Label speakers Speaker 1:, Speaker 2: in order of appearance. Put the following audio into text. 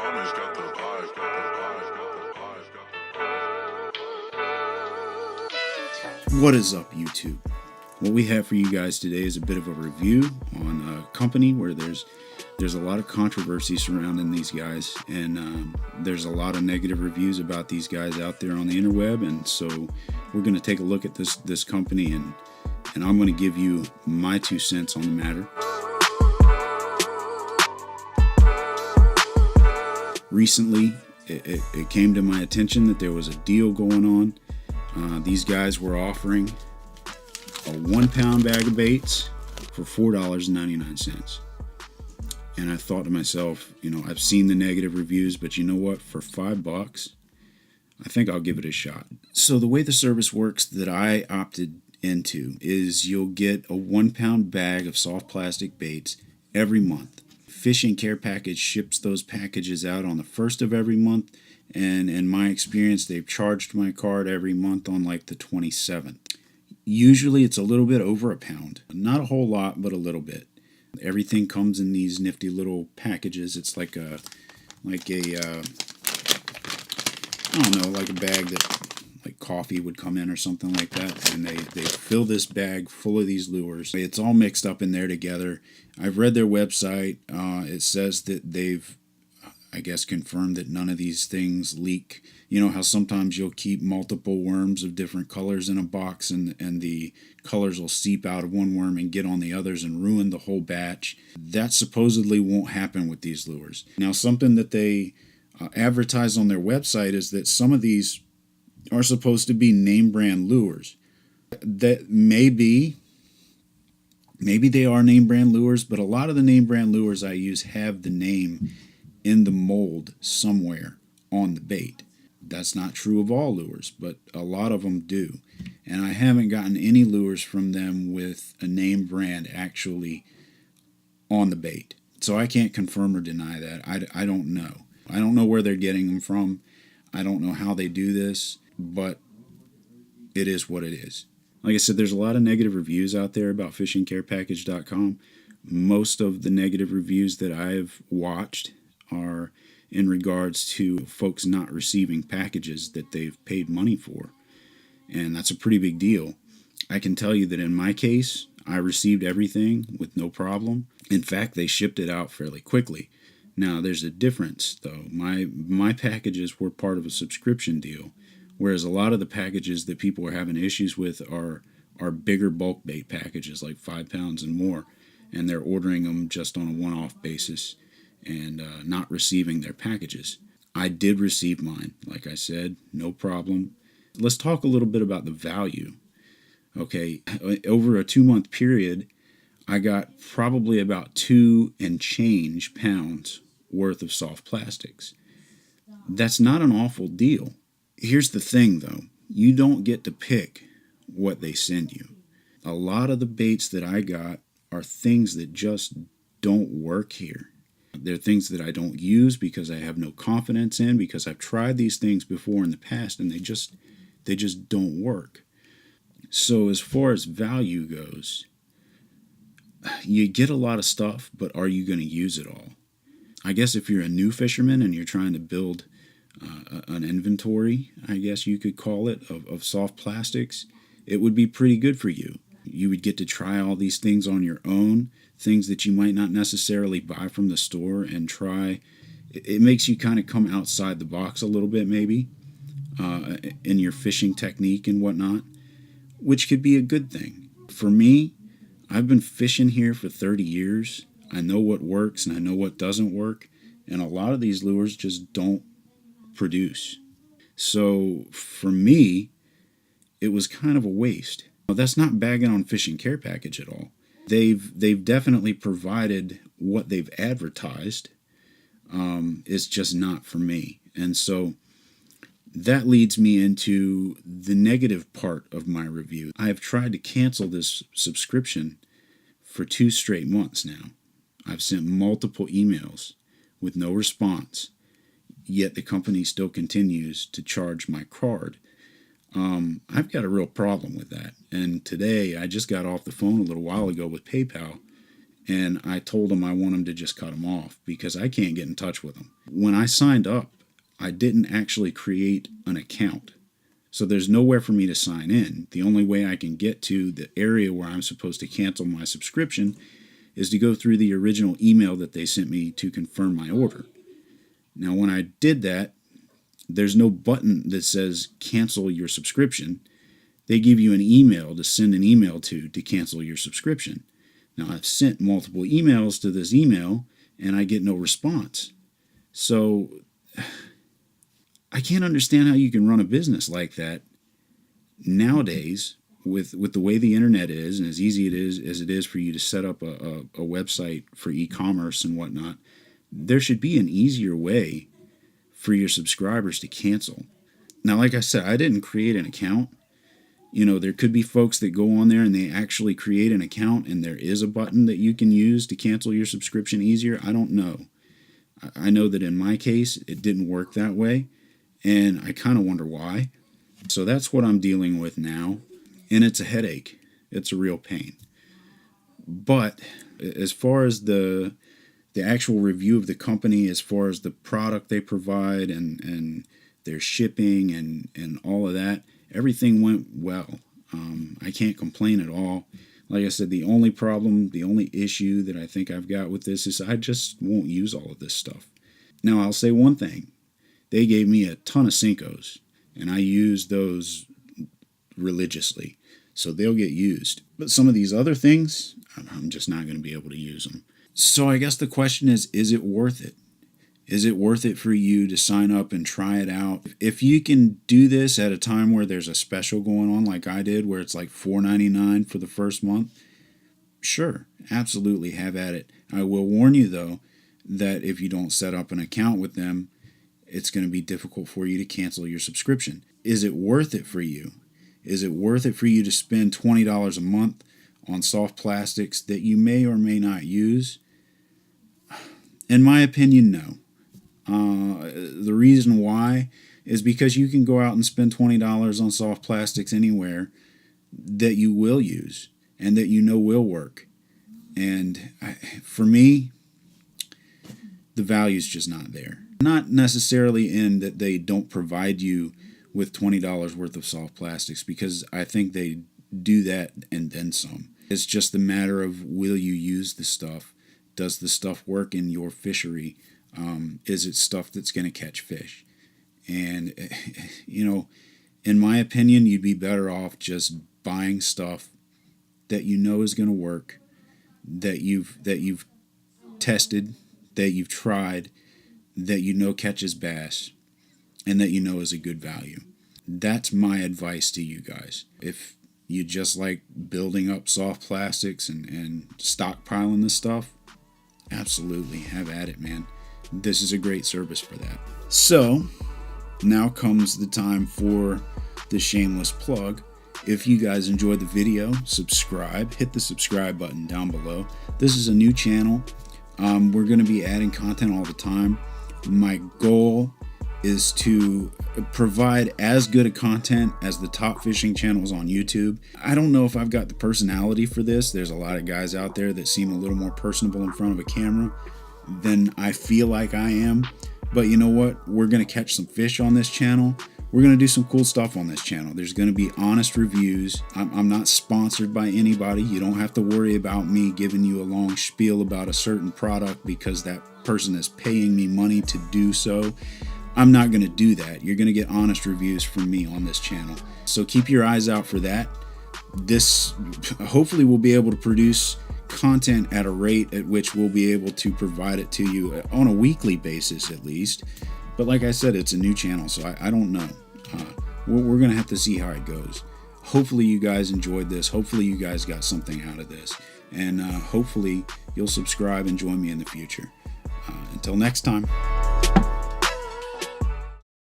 Speaker 1: Homage got the vibe, got the vibe, got the vibe, got the vibe.
Speaker 2: What is up, YouTube? What we have for you guys today is a bit of a review on a company where there's a lot of controversy surrounding these guys, and there's a lot of negative reviews about these guys out there on the interweb. And so we're going to take a look at this company, and I'm going to give you my 2 cents on the matter. Recently, it came to my attention that there was a deal going on. These guys were offering a 1 pound bag of baits for $4.99. And I thought to myself, I've seen the negative reviews, but you know what? For $5, I think I'll give it a shot. So the way the service works that I opted into is you'll get a 1 pound bag of soft plastic baits every month. Fishing Care Package ships those packages out on the 1st of every month, and in my experience, they've charged my card every month on like the 27th. Usually it's a little bit over a pound. Not a whole lot, but a little bit. Everything comes in these nifty little packages. It's like a I don't know, like a bag that like coffee would come in or something like that. And they fill this bag full of these lures. It's all mixed up in there together. I've read their website. It says that they've, I guess, confirmed that none of these things leak. You know how sometimes you'll keep multiple worms of different colors in a box, and the colors will seep out of one worm and get on the others and ruin the whole batch? That supposedly won't happen with these lures. Now, something that they advertise on their website is that some of these are supposed to be name brand lures. That maybe they are name brand lures, but a lot of the name brand lures I use have the name in the mold somewhere on the bait. That's not true of all lures, but a lot of them do. And I haven't gotten any lures from them with a name brand actually on the bait. So I can't confirm or deny that. I don't know. I don't know where they're getting them from. I don't know how they do this, but it is what it is. Like I said, there's a lot of negative reviews out there about fishingcarepackage.com. Most of the negative reviews that I've watched are in regards to folks not receiving packages that they've paid money for. And that's a pretty big deal. I can tell you that in my case, I received everything with no problem. In fact, they shipped it out fairly quickly. Now, there's a difference, though. My packages were part of a subscription deal, whereas a lot of the packages that people are having issues with are bigger bulk bait packages, like 5 pounds and more, and they're ordering them just on a one-off basis and not receiving their packages. I did receive mine, like I said, no problem. Let's talk a little bit about the value. Okay, over a 2-month period, I got probably about 2 and change pounds worth of soft plastics. That's not an awful deal. Here's the thing, though. You don't get to pick what they send you. A lot of the baits that I got are things that just don't work here. They're things that I don't use because I have no confidence in, because I've tried these things before in the past and they just don't work. So as far as value goes, you get a lot of stuff, but are you going to use it all? I guess if you're a new fisherman and you're trying to build an inventory, I guess you could call it, of soft plastics, it would be pretty good for you. You would get to try all these things on your own, things that you might not necessarily buy from the store and try. It makes you kind of come outside the box a little bit, maybe, in your fishing technique and whatnot, which could be a good thing. For me, I've been fishing here for 30 years. I know what works and I know what doesn't work, and a lot of these lures just don't produce. So for me, it was kind of a waste. Now, that's not bagging on Fishing Care Package at all. They've definitely provided what they've advertised. It's just not for me. And so that leads me into the negative part of my review. I have tried to cancel this subscription for 2 straight months now. I've sent multiple emails with no response, yet the company still continues to charge my card. I've got a real problem with that. And today I just got off the phone a little while ago with PayPal, And I told them I want them to just cut them off because I can't get in touch with them. When I signed up, I didn't actually create an account. So there's nowhere for me to sign in. The only way I can get to the area where I'm supposed to cancel my subscription is to go through the original email that they sent me to confirm my order. Now, when I did that, there's no button that says cancel your subscription. They give you an email to send an email to cancel your subscription. Now, I've sent multiple emails to this email, and I get no response. So I can't understand how you can run a business like that nowadays with the way the internet is, and as easy as it is for you to set up a website for e-commerce and whatnot. There should be an easier way for your subscribers to cancel. Now, like I said, I didn't create an account. You know, there could be folks that go on there and they actually create an account and there is a button that you can use to cancel your subscription easier. I don't know. I know that in my case, it didn't work that way, and I kind of wonder why. So that's what I'm dealing with now, and it's a headache. It's a real pain. But as far as the actual review of the company, as far as the product they provide and their shipping and all of that, everything went well. I can't complain at all. Like I said, the only problem, the only issue that I think I've got with this is I just won't use all of this stuff. Now, I'll say one thing. They gave me a ton of Cincos, and I use those religiously, so they'll get used. But some of these other things, I'm just not going to be able to use them. So I guess the question is it worth it? Is it worth it for you to sign up and try it out? If you can do this at a time where there's a special going on like I did, where it's like $4.99 for the first month, sure, absolutely have at it. I will warn you, though, that if you don't set up an account with them, it's going to be difficult for you to cancel your subscription. Is it worth it for you? Is it worth it for you to spend $20 a month on soft plastics that you may or may not use? In my opinion, no. The reason why is because you can go out and spend $20 on soft plastics anywhere that you will use and that you know will work. And for me, the value's just not there. Not necessarily in that they don't provide you with $20 worth of soft plastics, because I think they do that and then some. It's just a matter of, will you use the stuff? Does the stuff work in your fishery? Is it stuff that's going to catch fish? And, in my opinion, you'd be better off just buying stuff that you know is going to work, that you've tested, that you've tried, that you know catches bass, and that you know is a good value. That's my advice to you guys. If you just like building up soft plastics and stockpiling this stuff, absolutely, have at it, man. This is a great service for that. So, now comes the time for the shameless plug. If you guys enjoyed the video, subscribe. Hit the subscribe button down below. This is a new channel. We're going to be adding content all the time. My goal is to provide as good a content as the top fishing channels on YouTube. I don't know if I've got the personality for this. There's a lot of guys out there that seem a little more personable in front of a camera than I feel like I am. But you know what? We're going to catch some fish on this channel. We're going to do some cool stuff on this channel. There's going to be honest reviews. I'm not sponsored by anybody. You don't have to worry about me giving you a long spiel about a certain product because that person is paying me money to do so. I'm not going to do that. You're going to get honest reviews from me on this channel. So keep your eyes out for that. This hopefully we'll be able to produce content at a rate at which we'll be able to provide it to you on a weekly basis at least. But like I said, it's a new channel, so I don't know. We're going to have to see how it goes. Hopefully you guys enjoyed this. Hopefully you guys got something out of this. And hopefully you'll subscribe and join me in the future. Until next time.